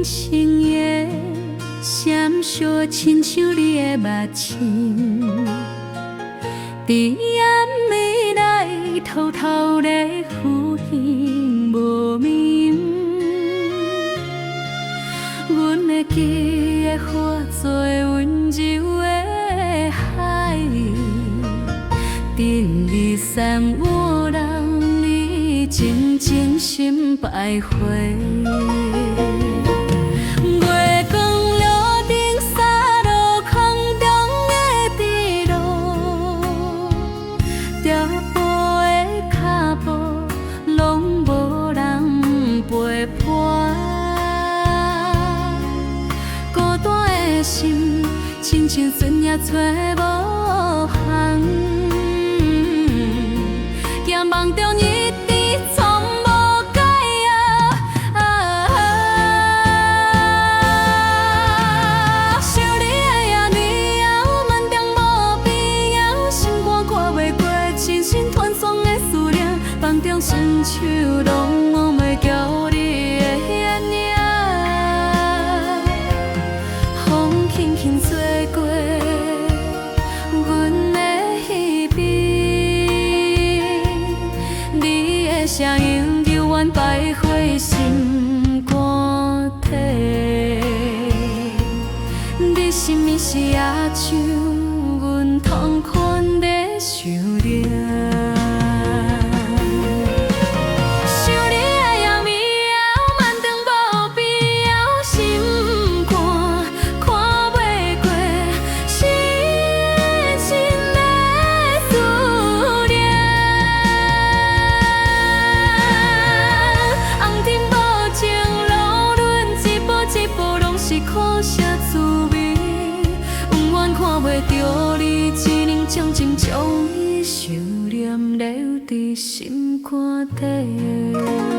星夜，闪烁亲像你的目睛，伫暗暝内偷偷咧浮现无眠。阮会记得化作温柔的海，等你散我人，你静静心徘徊。月光路顶洒落空中的滴落，条步的脚步拢无人陪伴。孤单的心，亲像船也找无航，行梦中一直从无解想你的夜里后，梦中无必要，心肝看袂过，深深团霜的思念，梦中伸手拢望袂到你的眼影。风轻轻吹过阮的耳边，你的声音犹原徘徊心肝底。你是毋是也像阮同款在想念？苦涩滋味，永远看袂到你，只能静静将伊想念留伫心肝底。